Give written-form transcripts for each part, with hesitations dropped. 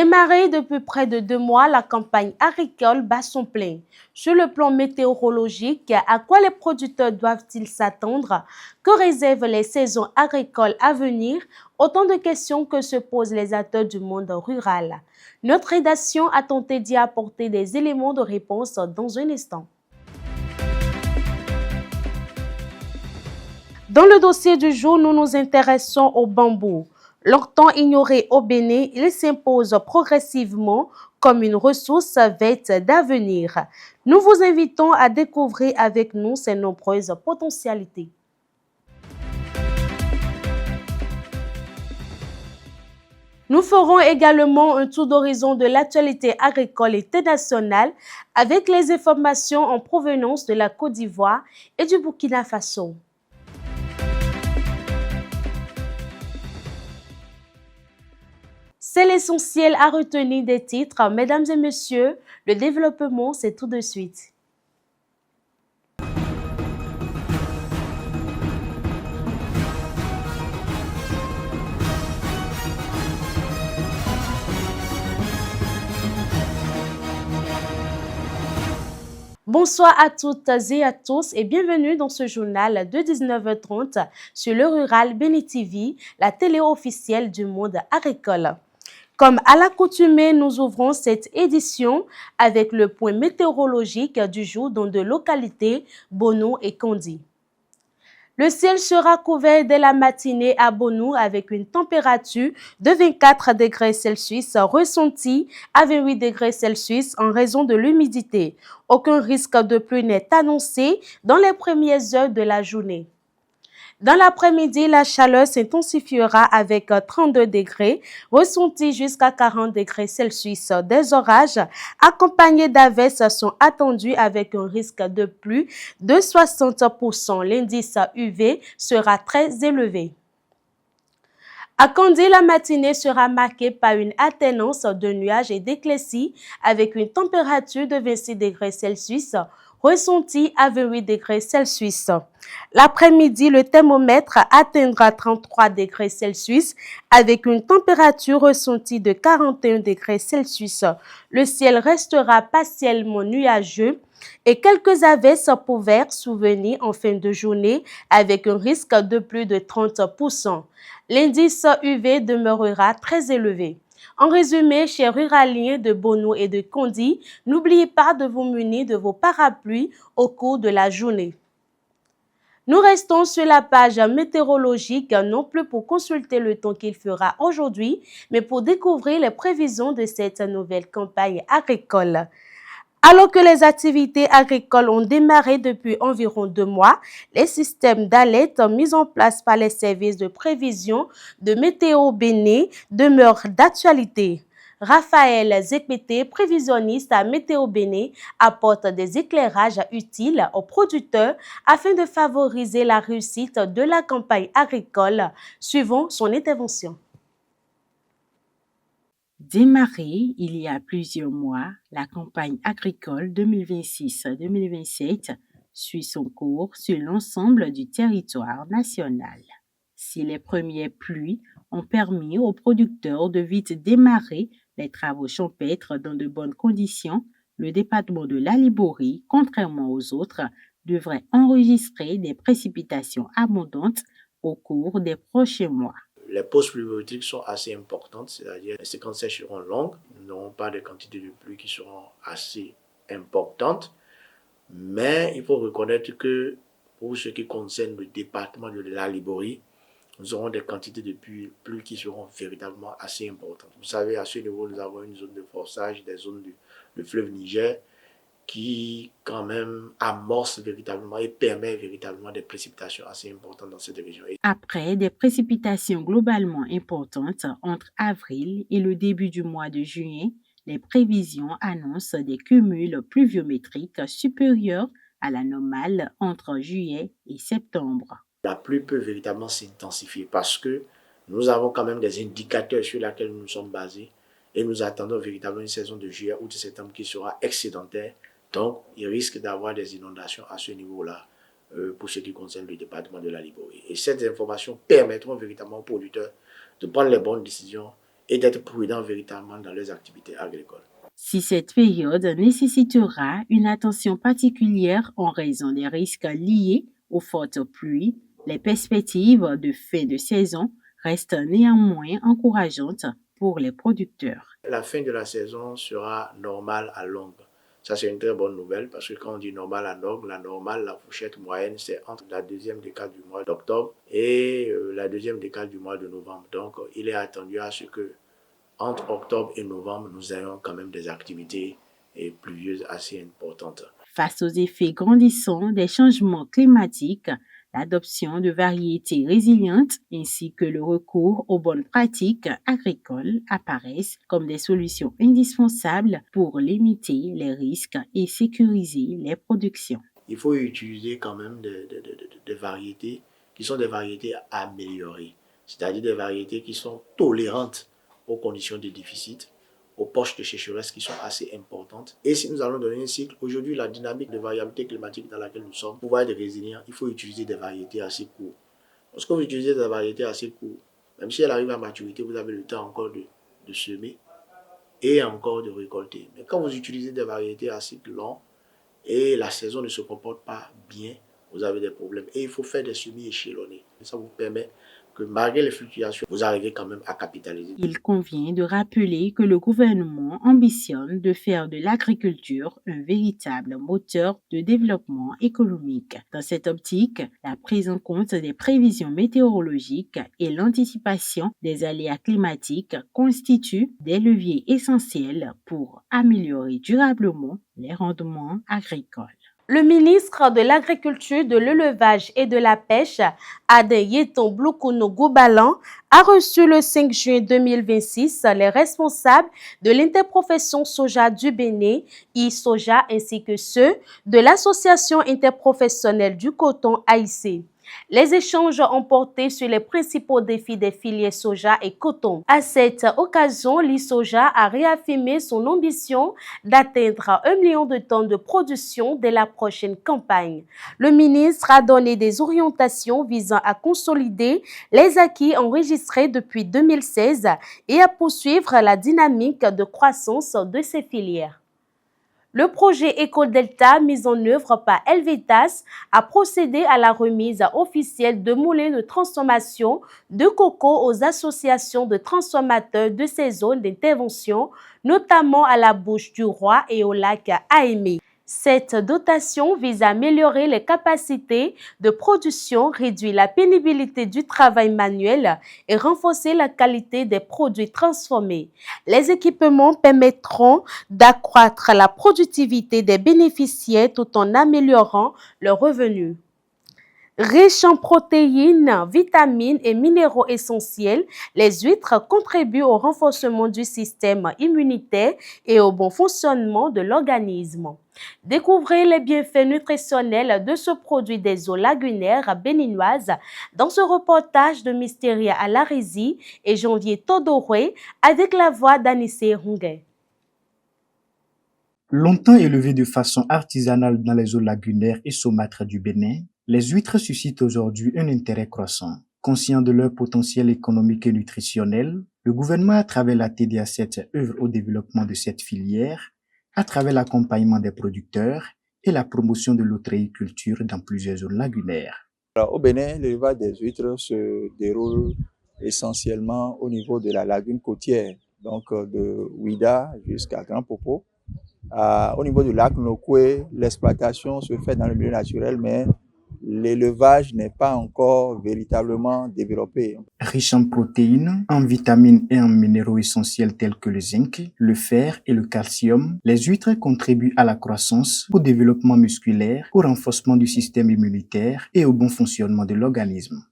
Démarrée depuis près de 2 mois, la campagne agricole bat son plein. Sur le plan météorologique, à quoi les producteurs doivent-ils s'attendre? Que réservent les saisons agricoles à venir? Autant de questions que se posent les acteurs du monde rural. Notre rédaction a tenté d'y apporter des éléments de réponse dans un instant. Dans le dossier du jour, nous nous intéressons au bambou. Longtemps ignoré au Bénin, il s'impose progressivement comme une ressource verte d'avenir. Nous vous invitons à découvrir avec nous ses nombreuses potentialités. Nous ferons également un tour d'horizon de l'actualité agricole internationale avec les informations en provenance de la Côte d'Ivoire et du Burkina Faso. C'est l'essentiel à retenir des titres. Mesdames et messieurs, le développement, c'est tout de suite. Bonsoir à toutes et à tous et bienvenue dans ce journal de 19h30 sur le Rural Bénin TV, la télé officielle du monde agricole. Comme à l'accoutumée, nous ouvrons cette édition avec le point météorologique du jour dans deux localités, Bono et Kondi. Le ciel sera couvert dès la matinée à Bonou avec une température de 24 degrés Celsius ressentie à 28 degrés Celsius en raison de l'humidité. Aucun risque de pluie n'est annoncé dans les premières heures de la journée. Dans l'après-midi, la chaleur s'intensifiera avec 32 degrés, ressenti jusqu'à 40 degrés Celsius. Des orages accompagnés d'averses sont attendus avec un risque de pluie de 60%. L'indice UV sera très élevé. À Kondi, la matinée sera marquée par une alternance de nuages et d'éclaircies avec une température de 26 degrés Celsius ressenti à 28 degrés Celsius. L'après-midi, le thermomètre atteindra 33 degrés Celsius avec une température ressentie de 41 degrés Celsius. Le ciel restera partiellement nuageux et quelques averses pourraient survenir en fin de journée avec un risque de plus de 30%. L'indice UV demeurera très élevé. En résumé, chers ruraliens de Bono et de Kondi, n'oubliez pas de vous munir de vos parapluies au cours de la journée. Nous restons sur la page météorologique, non plus pour consulter le temps qu'il fera aujourd'hui, mais pour découvrir les prévisions de cette nouvelle campagne agricole. Alors que les activités agricoles ont démarré depuis environ 2 mois, les systèmes d'alerte mis en place par les services de prévision de Météo Bénin demeurent d'actualité. Raphaël Zepete, prévisionniste à Météo Bénin, apporte des éclairages utiles aux producteurs afin de favoriser la réussite de la campagne agricole. Suivons son intervention. Démarrée il y a plusieurs mois, la campagne agricole 2026-2027 suit son cours sur l'ensemble du territoire national. Si les premières pluies ont permis aux producteurs de vite démarrer les travaux champêtres dans de bonnes conditions, le département de l'Aliborie, contrairement aux autres, devrait enregistrer des précipitations abondantes au cours des prochains mois. Les pauses pluviométriques sont assez importantes, c'est-à-dire les séquences sèches seront longues, nous n'aurons pas de quantités de pluie qui seront assez importantes, mais il faut reconnaître que pour ce qui concerne le département de la Liborie, nous aurons des quantités de pluie qui seront véritablement assez importantes. Vous savez, à ce niveau, nous avons une zone de forçage, des zones du fleuve Niger, qui quand même amorce véritablement et permet véritablement des précipitations assez importantes dans cette région. Après des précipitations globalement importantes entre avril et le début du mois de juillet, les prévisions annoncent des cumuls pluviométriques supérieurs à la normale entre juillet et septembre. La pluie peut véritablement s'intensifier parce que nous avons quand même des indicateurs sur lesquels nous nous sommes basés et nous attendons véritablement une saison de juillet ou de septembre qui sera excédentaire. Donc, il risque d'avoir des inondations à ce niveau-là pour ce qui concerne le département de la Liborie. Et ces informations permettront véritablement aux producteurs de prendre les bonnes décisions et d'être prudents véritablement dans leurs activités agricoles. Si cette période nécessitera une attention particulière en raison des risques liés aux fortes pluies, les perspectives de fin de saison restent néanmoins encourageantes pour les producteurs. La fin de la saison sera normale à longue. Ça, c'est une très bonne nouvelle parce que quand on dit normal à longue, la normale, la fourchette moyenne, c'est entre la deuxième décade du mois d'octobre et la deuxième décade du mois de novembre. Donc, il est attendu à ce que entre octobre et novembre, nous ayons quand même des activités pluvieuses assez importantes. Face aux effets grandissants des changements climatiques, l'adoption de variétés résilientes ainsi que le recours aux bonnes pratiques agricoles apparaissent comme des solutions indispensables pour limiter les risques et sécuriser les productions. Il faut utiliser quand même des variétés qui sont des variétés améliorées, c'est-à-dire des variétés qui sont tolérantes aux conditions de déficit, aux poches de sécheresse qui sont assez importantes. Et si nous allons donner un cycle, aujourd'hui, la dynamique de variabilité climatique dans laquelle nous sommes, pour pouvoir être résilient, il faut utiliser des variétés assez courtes. Lorsque vous utilisez des variétés assez courtes, même si elle arrive à maturité, vous avez le temps encore de semer et encore de récolter. Mais quand vous utilisez des variétés à cycle long et la saison ne se comporte pas bien, vous avez des problèmes. Et il faut faire des semis échelonnés. Ça vous permet que malgré les fluctuations, vous arrivez quand même à capitaliser. Il convient de rappeler que le gouvernement ambitionne de faire de l'agriculture un véritable moteur de développement économique. Dans cette optique, la prise en compte des prévisions météorologiques et l'anticipation des aléas climatiques constituent des leviers essentiels pour améliorer durablement les rendements agricoles. Le ministre de l'Agriculture, de l'Élevage et de la Pêche, Adeyeton Blokouno Goubalan, a reçu le 5 juin 2026 les responsables de l'interprofession soja du Bénin, I-Soja, ainsi que ceux de l'Association interprofessionnelle du coton AIC. Les échanges ont porté sur les principaux défis des filières soja et coton. À cette occasion, l'I-Soja a réaffirmé son ambition d'atteindre 1 million de tonnes de production dès la prochaine campagne. Le ministre a donné des orientations visant à consolider les acquis enregistrés depuis 2016 et à poursuivre la dynamique de croissance de ces filières. Le projet Eco-Delta, mis en œuvre par Helvetas, a procédé à la remise officielle de moulins de transformation de coco aux associations de transformateurs de ces zones d'intervention, notamment à la Bouche du Roi et au lac Aémé. Cette dotation vise à améliorer les capacités de production, réduire la pénibilité du travail manuel et renforcer la qualité des produits transformés. Les équipements permettront d'accroître la productivité des bénéficiaires tout en améliorant leurs revenus. Riches en protéines, vitamines et minéraux essentiels, les huîtres contribuent au renforcement du système immunitaire et au bon fonctionnement de l'organisme. Découvrez les bienfaits nutritionnels de ce produit des eaux lagunaires béninoises dans ce reportage de Mystéria à l'Arizi et Janvier Todoré avec la voix d'Anissé Ronguet. Longtemps élevées de façon artisanale dans les eaux lagunaires et saumâtres du Bénin, les huîtres suscitent aujourd'hui un intérêt croissant. Conscient de leur potentiel économique et nutritionnel, le gouvernement, à travers la TDA7, œuvre au développement de cette filière, à travers l'accompagnement des producteurs et la promotion de l'ostréiculture dans plusieurs zones lagunaires. Alors, au Bénin, l'élevage des huîtres se déroule essentiellement au niveau de la lagune côtière, donc de Ouida jusqu'à Grand Popo. Au niveau du lac Nokoué, l'exploitation se fait dans le milieu naturel, mais l'élevage n'est pas encore véritablement développé. Riche en protéines, en vitamines et en minéraux essentiels tels que le zinc, le fer et le calcium, les huîtres contribuent à la croissance, au développement musculaire, au renforcement du système immunitaire et au bon fonctionnement de l'organisme.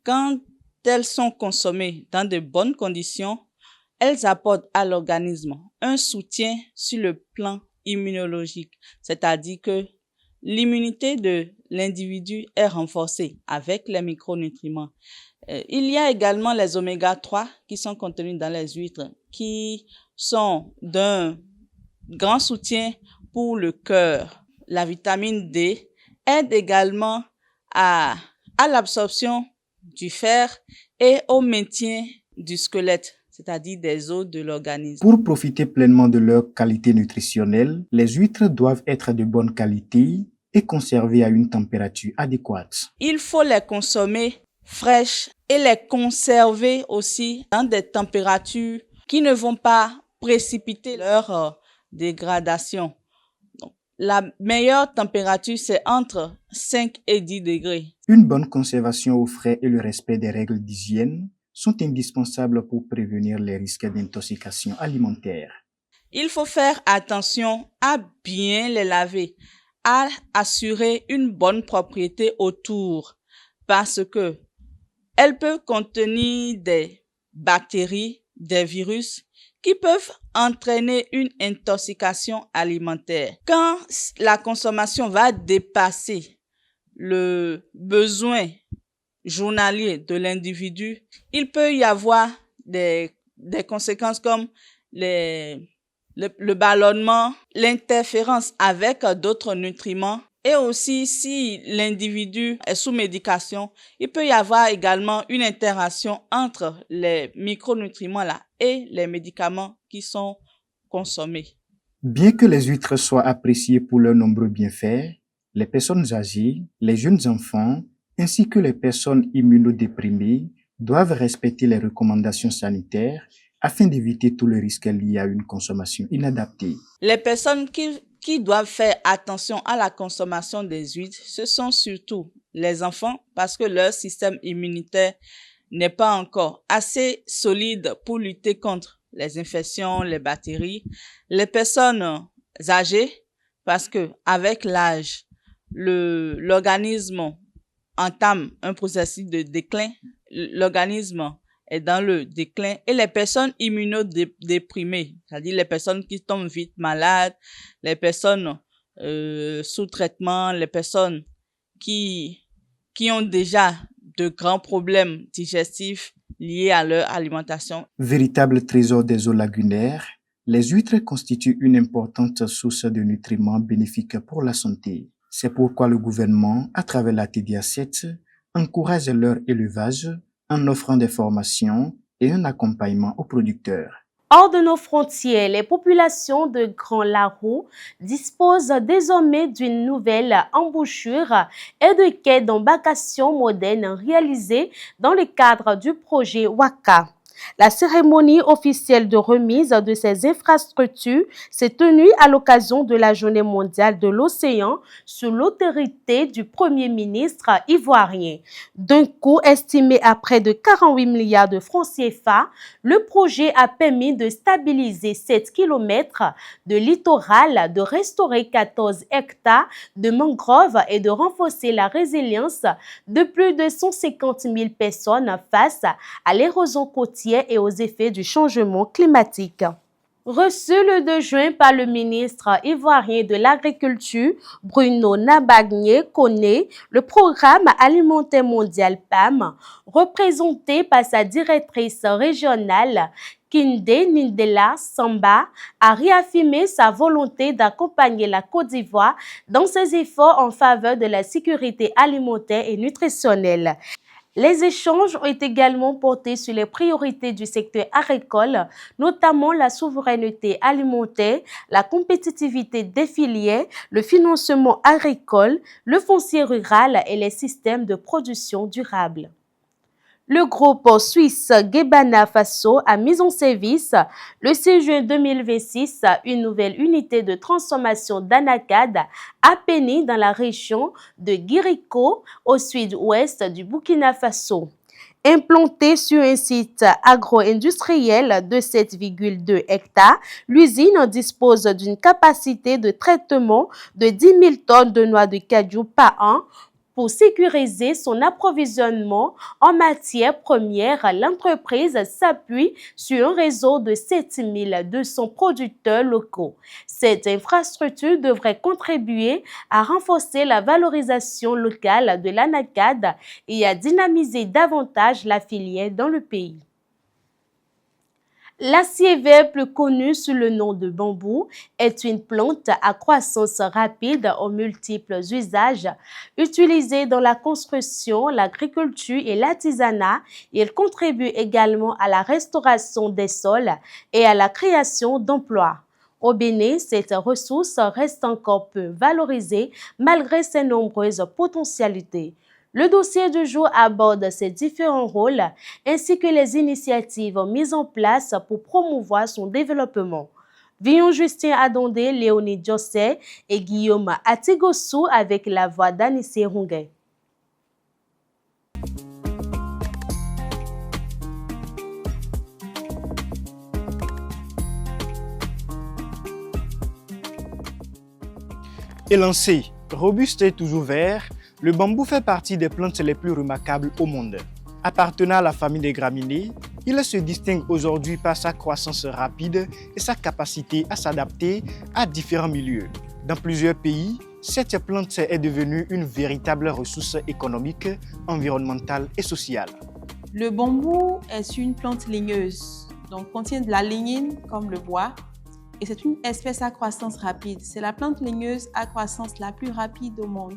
Quand elles sont consommées dans de bonnes conditions, elles apportent à l'organisme un soutien sur le plan immunologique, c'est-à-dire que l'immunité de l'individu est renforcée avec les micronutriments. Il y a également les oméga 3 qui sont contenus dans les huîtres, qui sont d'un grand soutien pour le cœur. La vitamine D aide également à l'absorption du fer et au maintien du squelette, c'est-à-dire des os de l'organisme. Pour profiter pleinement de leur qualité nutritionnelle, les huîtres doivent être de bonne qualité et conservées à une température adéquate. Il faut les consommer fraîches et les conserver aussi dans des températures qui ne vont pas précipiter leur dégradation. Donc, la meilleure température, c'est entre 5 et 10 degrés. Une bonne conservation au frais et le respect des règles d'hygiène sont indispensables pour prévenir les risques d'intoxication alimentaire. Il faut faire attention à bien les laver, à assurer une bonne propriété autour parce que elles peuvent contenir des bactéries, des virus qui peuvent entraîner une intoxication alimentaire. Quand la consommation va dépasser le besoin journalier de l'individu, il peut y avoir des conséquences comme le ballonnement, l'interférence avec d'autres nutriments. Et aussi, si l'individu est sous médication, il peut y avoir également une interaction entre les micronutriments là et les médicaments qui sont consommés. Bien que les huîtres soient appréciées pour leurs nombreux bienfaits, les personnes âgées, les jeunes enfants, ainsi que les personnes immunodéprimées doivent respecter les recommandations sanitaires afin d'éviter tous les risques liés à une consommation inadaptée. Les personnes qui doivent faire attention à la consommation des huîtres, ce sont surtout les enfants parce que leur système immunitaire n'est pas encore assez solide pour lutter contre les infections, les bactéries. Les personnes âgées parce que avec l'âge, l'organisme entame un processus de déclin. L'organisme est dans le déclin et les personnes immunodéprimées, c'est-à-dire les personnes qui tombent vite malades, les personnes sous traitement, les personnes qui ont déjà de grands problèmes digestifs liés à leur alimentation. Véritable trésor des eaux lagunaires, les huîtres constituent une importante source de nutriments bénéfiques pour la santé. C'est pourquoi le gouvernement, à travers la TDA7, encourage leur élevage en offrant des formations et un accompagnement aux producteurs. Hors de nos frontières, les populations de Grand Larou disposent désormais d'une nouvelle embouchure et de quais d'embarcation modernes réalisés dans le cadre du projet WACA. La cérémonie officielle de remise de ces infrastructures s'est tenue à l'occasion de la Journée mondiale de l'océan sous l'autorité du Premier ministre ivoirien. D'un coût estimé à près de 48 milliards de francs CFA, le projet a permis de stabiliser 7 km de littoral, de restaurer 14 hectares de mangroves et de renforcer la résilience de plus de 150 000 personnes face à l'érosion côtière et aux effets du changement climatique. Reçu le 2 juin par le ministre ivoirien de l'Agriculture, Bruno Nabagné-Koné, le programme alimentaire mondial PAM, représenté par sa directrice régionale, Kinde Nindela Samba, a réaffirmé sa volonté d'accompagner la Côte d'Ivoire dans ses efforts en faveur de la sécurité alimentaire et nutritionnelle. Les échanges ont également porté sur les priorités du secteur agricole, notamment la souveraineté alimentaire, la compétitivité des filières, le financement agricole, le foncier rural et les systèmes de production durable. Le groupe suisse Gebana Faso a mis en service le 6 juin 2026 une nouvelle unité de transformation d'anacarde à Péni dans la région de Guiriko au sud-ouest du Burkina Faso. Implantée sur un site agro-industriel de 7,2 hectares, l'usine dispose d'une capacité de traitement de 10 000 tonnes de noix de cajou par an. Pour sécuriser son approvisionnement en matières premières, l'entreprise s'appuie sur un réseau de 7 200 producteurs locaux. Cette infrastructure devrait contribuer à renforcer la valorisation locale de l'anacarde et à dynamiser davantage la filière dans le pays. L'acier vert, plus connu sous le nom de bambou, est une plante à croissance rapide aux multiples usages. Utilisée dans la construction, l'agriculture et l'artisanat, il contribue également à la restauration des sols et à la création d'emplois. Au Bénin, cette ressource reste encore peu valorisée malgré ses nombreuses potentialités. Le dossier du jour aborde ses différents rôles ainsi que les initiatives mises en place pour promouvoir son développement. Vion Justin Adondé, Léonie Jossé et Guillaume Atigossou avec la voix d'Anissé Ronguet. Élancé, robuste et toujours vert, le bambou fait partie des plantes les plus remarquables au monde. Appartenant à la famille des graminées, il se distingue aujourd'hui par sa croissance rapide et sa capacité à s'adapter à différents milieux. Dans plusieurs pays, cette plante est devenue une véritable ressource économique, environnementale et sociale. Le bambou est une plante ligneuse, donc contient de la lignine comme le bois, et c'est une espèce à croissance rapide. C'est la plante ligneuse à croissance la plus rapide au monde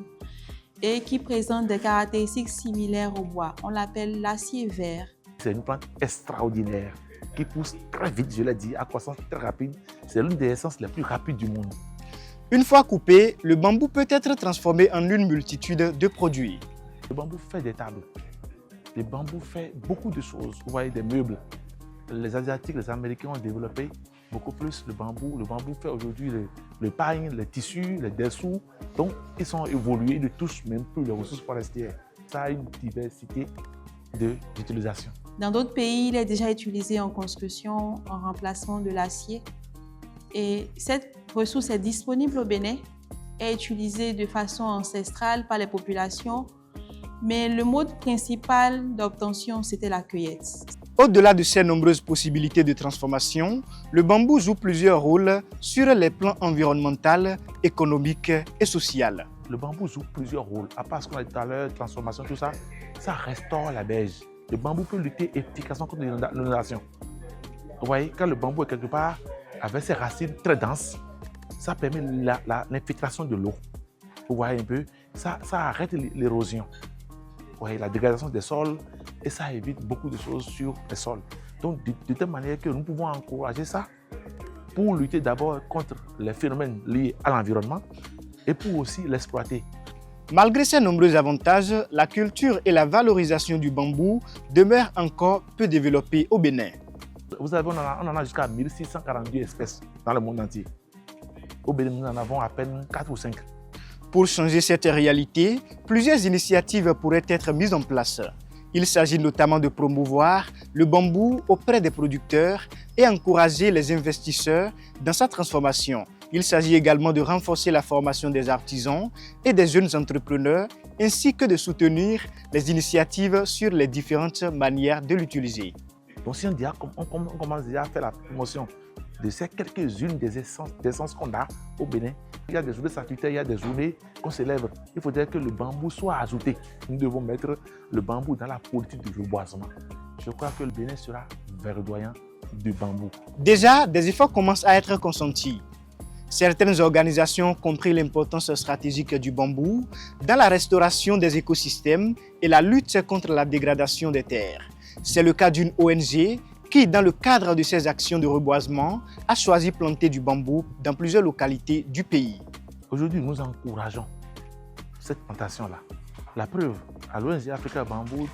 et qui présente des caractéristiques similaires au bois. On l'appelle l'acier vert. C'est une plante extraordinaire qui pousse très vite, je l'ai dit, à croissance très rapide. C'est l'une des essences les plus rapides du monde. Une fois coupé, le bambou peut être transformé en une multitude de produits. Le bambou fait des tables. Le bambou fait beaucoup de choses. Vous voyez, des meubles. Les Asiatiques, les Américains ont développé beaucoup plus le bambou. Le bambou fait aujourd'hui le pain, les tissus, les dessous. Donc, ils sont évolués, ils ne touchent même plus les ressources forestières. Ça a une diversité d'utilisation. Dans d'autres pays, il est déjà utilisé en construction, en remplacement de l'acier. Et cette ressource est disponible au Bénin, est utilisée de façon ancestrale par les populations, mais le mode principal d'obtention, c'était la cueillette. Au-delà de ces nombreuses possibilités de transformation, le bambou joue plusieurs rôles sur les plans environnemental, économique et social. Le bambou joue plusieurs rôles. À part ce qu'on a dit tout à l'heure, transformation, tout ça, ça restaure la berge. Le bambou peut lutter efficacement contre l'inondation. Vous voyez, quand le bambou est quelque part, avec ses racines très denses, ça permet l'infiltration de l'eau. Vous voyez un peu, ça arrête l'érosion. Vous voyez, la dégradation des sols, et ça évite beaucoup de choses sur les sols. Donc, de telle manière que nous pouvons encourager ça pour lutter d'abord contre les phénomènes liés à l'environnement et pour aussi l'exploiter. Malgré ces nombreux avantages, la culture et la valorisation du bambou demeurent encore peu développées au Bénin. Vous savez, on en a jusqu'à 1642 espèces dans le monde entier. Au Bénin, nous en avons à peine 4 ou 5. Pour changer cette réalité, plusieurs initiatives pourraient être mises en place. Il s'agit notamment de promouvoir le bambou auprès des producteurs et encourager les investisseurs dans sa transformation. Il s'agit également de renforcer la formation des artisans et des jeunes entrepreneurs, ainsi que de soutenir les initiatives sur les différentes manières de l'utiliser. Donc si on commence déjà à faire la promotion de ces quelques-unes des essences qu'on a au Bénin, il y a des journées statutaires, il y a des journées qu'on célèbre. Il faudrait que le bambou soit ajouté. Nous devons mettre le bambou dans la politique du reboisement. Je crois que le Bénin sera verdoyant du bambou. Déjà, des efforts commencent à être consentis. Certaines organisations ont compris l'importance stratégique du bambou dans la restauration des écosystèmes et la lutte contre la dégradation des terres. C'est le cas d'une ONG qui, dans le cadre de ses actions de reboisement, a choisi de planter du bambou dans plusieurs localités du pays. Aujourd'hui, nous encourageons cette plantation-là. La preuve, à l'ONG Africa Bamboo,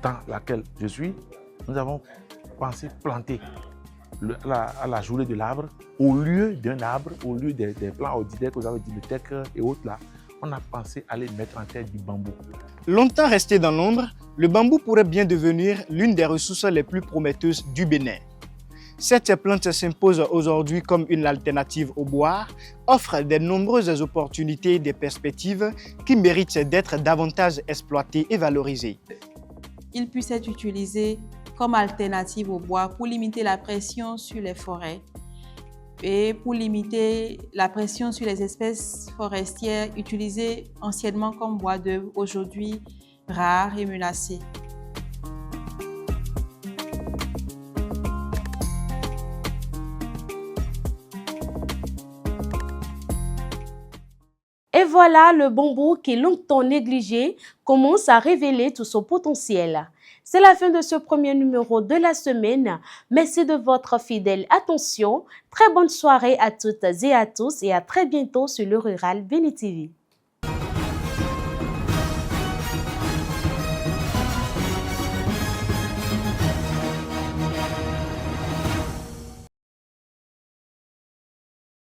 dans laquelle je suis, nous avons pensé planter à la journée de l'arbre, au lieu d'un arbre, au lieu des plants ordinaires que vous avez dit, le teck et autres là, on a pensé aller mettre en terre du bambou. Longtemps resté dans l'ombre, le bambou pourrait bien devenir l'une des ressources les plus prometteuses du Bénin. Cette plante s'impose aujourd'hui comme une alternative au bois, offre de nombreuses opportunités et des perspectives qui méritent d'être davantage exploitées et valorisées. Il puisse être utilisé comme alternative au bois pour limiter la pression sur les forêts et pour limiter la pression sur les espèces forestières utilisées anciennement comme bois d'œuvre, aujourd'hui rares et menacées. Et voilà, le bambou qui est longtemps négligé commence à révéler tout son potentiel. C'est la fin de ce premier numéro de la semaine. Merci de votre fidèle attention. Très bonne soirée à toutes et à tous et à très bientôt sur le Rural Béni TV.